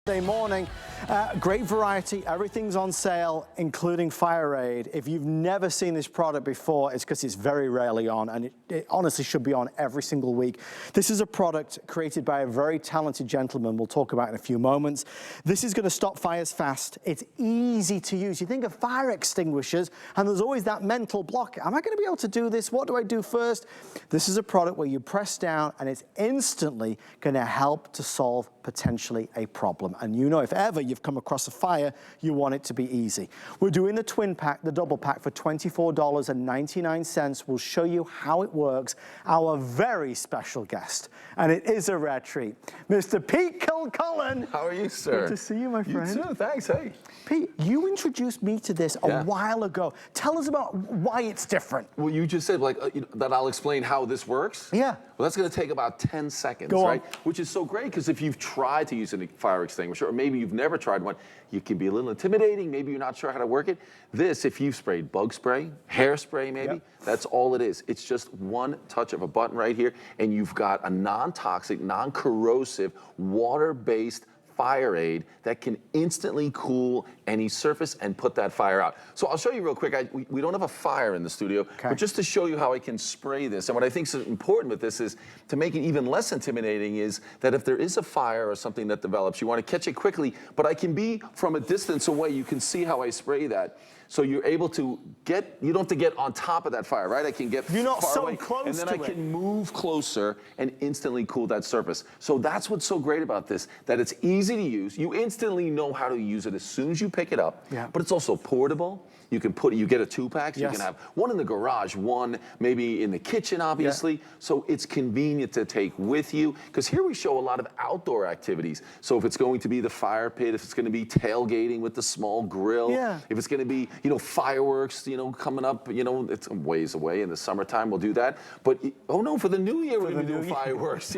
Morning. Great variety, everything's on sale, including FireAde. If you've never seen this product before, it's because it's very rarely on, and it honestly should be on every single week. This is a product created by a very talented gentleman we'll talk about in a few moments. This is going to stop fires fast. It's easy to use. You think of fire extinguishers, and there's always that mental block. Am I going to be able to do this? What do I do first? This is a product where you press down, and it's instantly going to help to solve potentially a problem. And you know, if ever you've come across a fire, you want it to be easy. We're doing the twin pack, the double pack for $24.99. We'll show you how it works. Our very special guest, and it is a rare treat, Mr. Pete Kilcullen. How are you, sir? Good to see you, my friend. You too, thanks, hey. Pete, you introduced me to this a while ago. Tell us about why it's different. Well, you just said that I'll explain how this works. Yeah. Well, that's going to take about 10 seconds, Go on. right? Which is so great because if you've tried to use a fire extinguisher, or maybe you've never tried one, you can be a little intimidating. Maybe you're not sure how to work it. This, if you've sprayed bug spray, hairspray maybe, that's all it is. It's just one touch of a button right here, and you've got a non-toxic, non-corrosive, water-based FireAde that can instantly cool any surface and put that fire out. So I'll show you real quick. We don't have a fire in the studio, but just to show you how I can spray this. And what I think is important with this is to make it even less intimidating is that if there is a fire or something that develops, you want to catch it quickly, but I can be from a distance away. You can see how I spray that. So you're able to get, you don't have to get on top of that fire, right? I can get You're not far so away, close and then to I can move closer and instantly cool that surface. So that's what's so great about this, that it's easy to use. You instantly know how to use it as soon as you pick it up, but it's also portable. You can put, you get a 2-pack, so you can have one in the garage, one maybe in the kitchen, obviously. So it's convenient to take with you, because here we show a lot of outdoor activities. So if it's going to be the fire pit, if it's going to be tailgating with the small grill, if it's going to be, you know, fireworks, you know, coming up, you know, it's a ways away in the summertime, we'll do that. But, oh no, for the new year, we're going to do fireworks.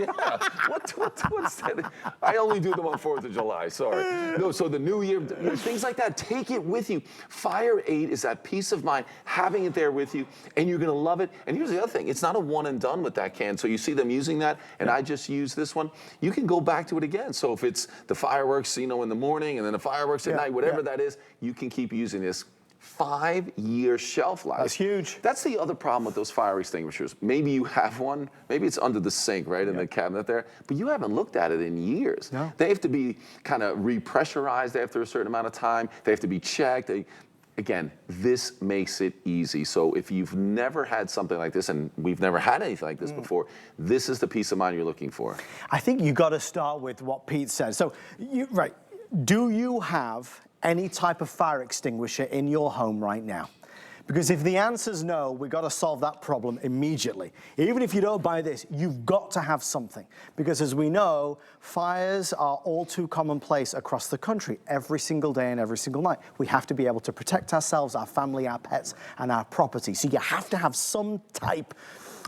What's that? I only do them on 4th of July, sorry. No, so the new year, you know, things like that, take it with you. FireAde is that peace of mind, having it there with you, and you're gonna love it. And here's the other thing, it's not a one and done with that can. So you see them using that, and I just use this one, you can go back to it again. So if it's the fireworks, you know, in the morning, and then the fireworks at night, whatever that is, you can keep using this. 5-year shelf life. That's huge. That's the other problem with those fire extinguishers. Maybe you have one, maybe it's under the sink, right, in the cabinet there, but you haven't looked at it in years. No. They have to be kind of repressurized after a certain amount of time. They have to be checked. Again, this makes it easy. So if you've never had something like this, and we've never had anything like this before, this is the peace of mind you're looking for. I think you got to start with what Pete said. So, do you have any type of fire extinguisher in your home right now? Because if the answer's no, we've got to solve that problem immediately. Even if you don't buy this, you've got to have something. Because as we know, fires are all too commonplace across the country every single day and every single night. We have to be able to protect ourselves, our family, our pets, and our property. So you have to have some type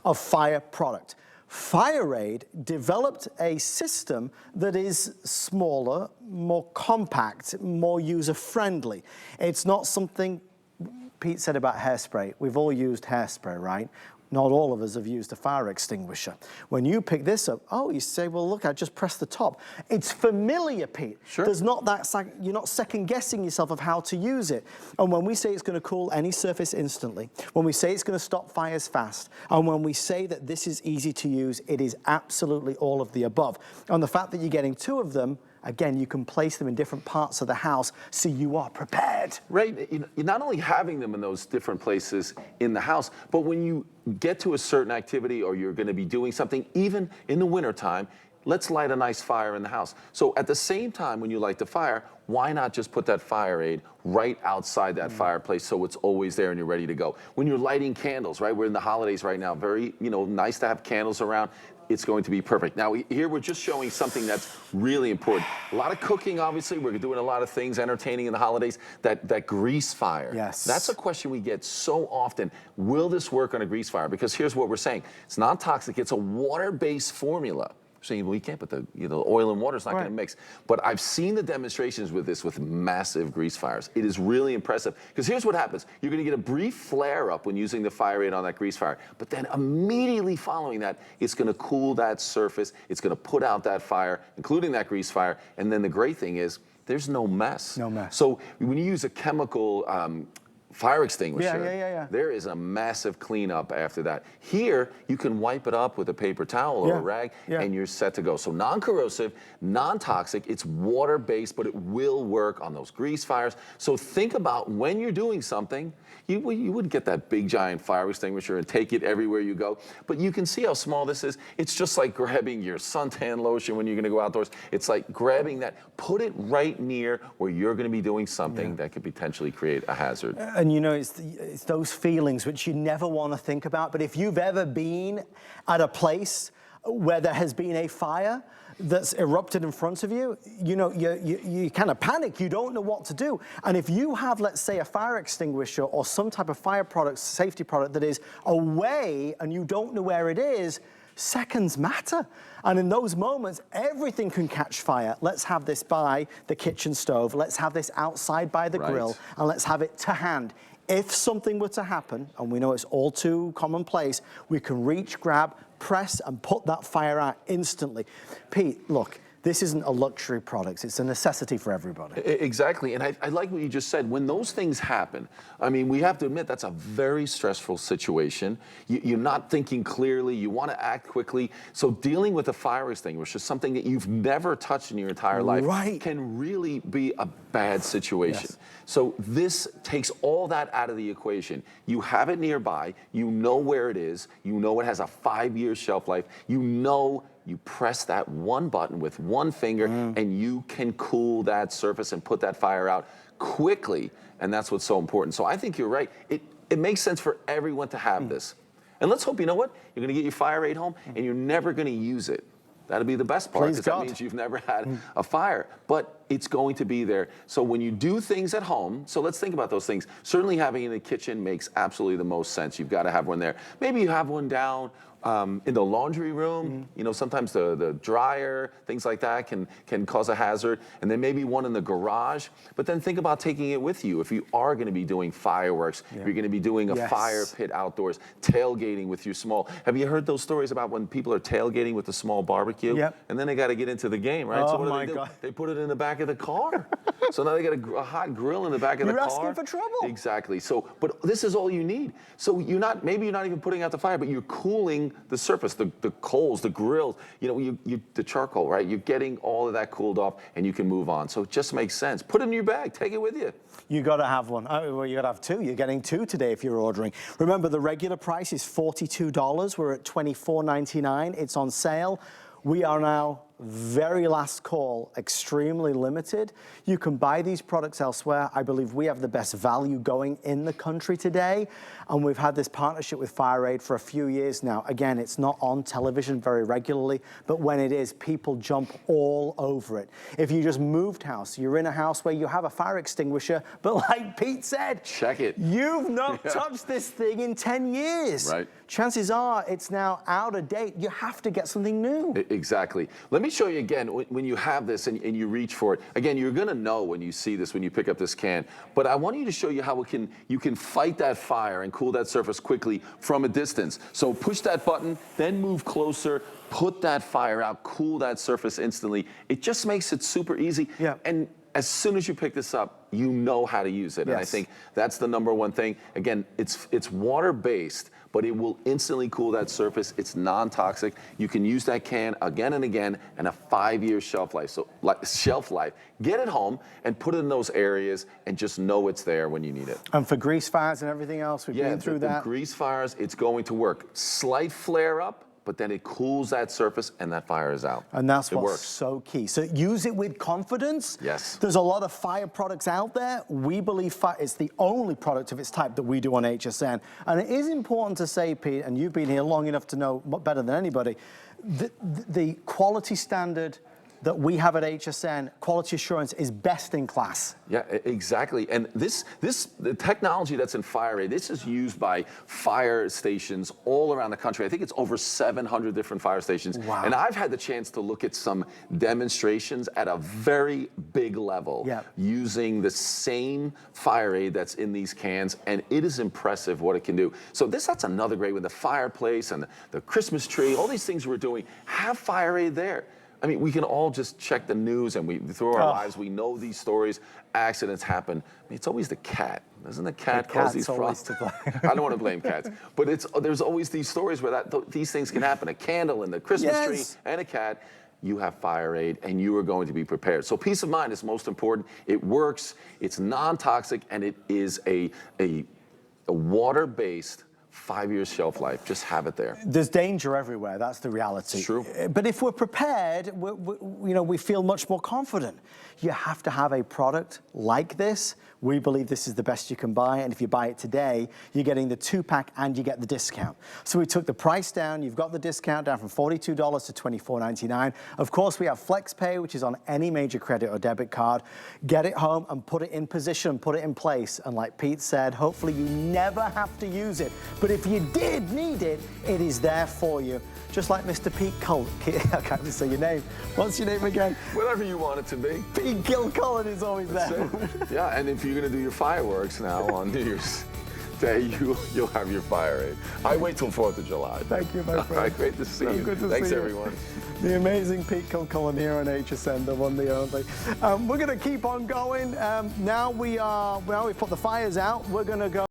of fire product. FireAde developed a system that is smaller, more compact, more user-friendly. It's not something Pete said about hairspray. We've all used hairspray, right? Not all of us have used a fire extinguisher. When you pick this up, you say, well, look, I just pressed the top. It's familiar, Pete. Sure. There's not that, you're not second guessing yourself of how to use it. And when we say it's going to cool any surface instantly, when we say it's going to stop fires fast, and when we say that this is easy to use, it is absolutely all of the above. And the fact that you're getting 2 of them, again, you can place them in different parts of the house so you are prepared. Right, you're not only having them in those different places in the house, but when you get to a certain activity or you're gonna be doing something, even in the wintertime, let's light a nice fire in the house. So at the same time when you light the fire, why not just put that FireAde right outside that fireplace so it's always there and you're ready to go? When you're lighting candles, right, we're in the holidays right now, very, you know, nice to have candles around. It's going to be perfect. Now, here we're just showing something that's really important. A lot of cooking, obviously. We're doing a lot of things, entertaining in the holidays. That grease fire. Yes. That's a question we get so often. Will this work on a grease fire? Because here's what we're saying. It's non-toxic. It's a water-based formula. saying, well, you can't put the oil and water, it's not Right. going to mix. But I've seen the demonstrations with this with massive grease fires. It is really impressive. Because here's what happens. You're going to get a brief flare up when using the FireAde on that grease fire. But then immediately following that, it's going to cool that surface. It's going to put out that fire, including that grease fire. And then the great thing is, there's no mess. No mess. So when you use a chemical fire extinguisher, Yeah. there is a massive cleanup after that. Here, you can wipe it up with a paper towel or a rag, and you're set to go. So non-corrosive, non-toxic, it's water-based, but it will work on those grease fires. So think about when you're doing something, you wouldn't get that big giant fire extinguisher and take it everywhere you go, but you can see how small this is. It's just like grabbing your suntan lotion when you're gonna go outdoors. It's like grabbing that, put it right near where you're gonna be doing something that could potentially create a hazard. And you know, it's those feelings which you never want to think about. But if you've ever been at a place where there has been a fire that's erupted in front of you, you know, you kind of panic. You don't know what to do. And if you have, let's say, a fire extinguisher or some type of fire product, safety product that is away and you don't know where it is, seconds matter. And in those moments, everything can catch fire. Let's have this by the kitchen stove. Let's have this outside by the grill. And let's have it to hand. If something were to happen, and we know it's all too commonplace, we can reach, grab, press, and put that fire out instantly. Pete, look, this isn't a luxury product. It's a necessity for everybody. Exactly, and I like what you just said. When those things happen, I mean, we have to admit that's a very stressful situation. You're not thinking clearly. You want to act quickly. So dealing with a fire extinguisher, something that you've never touched in your entire life, can really be a bad situation. Yes. So this takes all that out of the equation. You have it nearby. You know where it is. You know it has a 5-year shelf life. You know you press that one button with one finger and you can cool that surface and put that fire out quickly. And that's what's so important. So I think you're right. It makes sense for everyone to have this. And let's hope, you know what? You're going to get your FireAde home and you're never going to use it. That'll be the best part, because that means you've never had a fire. But it's going to be there. So when you do things at home, so let's think about those things. Certainly having it in the kitchen makes absolutely the most sense. You've got to have one there. Maybe you have one down in the laundry room. You know, sometimes the dryer, things like that can cause a hazard. And then maybe one in the garage. But then think about taking it with you. If you are going to be doing fireworks, you're going to be doing a fire pit outdoors, tailgating with your small. Have you heard those stories about when people are tailgating with a small barbecue? And then they got to get into the game, right? So what do they do? They put it in the back of the car. So now they got a hot grill in the back of the car. You're asking for trouble. Exactly. So, but this is all you need. So maybe you're not even putting out the fire, but you're cooling the surface, the coals, the grills, you know, the charcoal, right? You're getting all of that cooled off and you can move on. So it just makes sense. Put it in your bag, take it with you. You got to have one. Oh, well, you got to have two. You're getting two today if you're ordering. Remember, the regular price is $42. We're at $24.99. It's on sale. We are now very last call, extremely limited. You can buy these products elsewhere. I believe we have the best value going in the country today. And we've had this partnership with FireAde for a few years now. Again, it's not on television very regularly, but when it is, people jump all over it. If you just moved house, you're in a house where you have a fire extinguisher, but like Pete said, check it. You've not touched this thing in 10 years. Right. Chances are it's now out of date. You have to get something new. Exactly. Let me show you again, when you have this and you reach for it, again, you're going to know when you see this, when you pick up this can, but I want you to show you how you can fight that fire and cool that surface quickly from a distance. So push that button, then move closer, put that fire out, cool that surface instantly. It just makes it super easy. And as soon as you pick this up, you know how to use it. And I think that's the #1 thing. Again, it's water-based, but it will instantly cool that surface. It's non-toxic. You can use that can again and again, and a 5-year shelf life. So shelf life. Get it home and put it in those areas and just know it's there when you need it. And for grease fires and everything else, we've been through that. Grease fires, it's going to work. Slight flare up, but then it cools that surface and that fire is out. And that's what's so key. So use it with confidence. Yes. There's a lot of fire products out there. We believe it's the only product of its type that we do on HSN. And it is important to say, Pete, and you've been here long enough to know better than anybody, the quality standard, that we have at HSN, quality assurance is best in class. Yeah, exactly. And the technology that's in FireAde, this is used by fire stations all around the country. I think it's over 700 different fire stations. Wow. And I've had the chance to look at some demonstrations at a very big level using the same FireAde that's in these cans, and it is impressive what it can do. So that's another great one. The fireplace and the Christmas tree, all these things we're doing, have FireAde there. I mean, we can all just check the news, and through our lives, we know these stories. Accidents happen. I mean, it's always the cat. Doesn't the cat cause these problems? I don't want to blame cats, but there's always these stories where these things can happen. A candle in the Christmas tree and a cat. You have FireAde, and you are going to be prepared. So peace of mind is most important. It works. It's non-toxic, and it is a water-based 5 years shelf life. Just have it there. There's danger everywhere. That's the reality. It's true. But if we're prepared, we feel much more confident. You have to have a product like this. We believe this is the best you can buy, and if you buy it today, you're getting the 2-pack and you get the discount. So we took the price down. You've got the discount down from $42 to $24.99. Of course, we have FlexPay, which is on any major credit or debit card. Get it home and put it in position, put it in place, and like Pete said, hopefully you never have to use it. But if you did need it, it is there for you. Just like Mr. Pete I can't even say your name. What's your name again? Whatever you want it to be. Pete Kilcullen is always there. Yeah, and if you're going to do your fireworks now on New Year's Day, you'll have your FireAde. I wait till 4th of July. Thank you, my friend. All right, great to see you. Good to Thanks, see you. everyone. The amazing Pete Kilcullen here on HSN, the one, the only. We're going to keep on going. Now we put the fires out. We're going to go.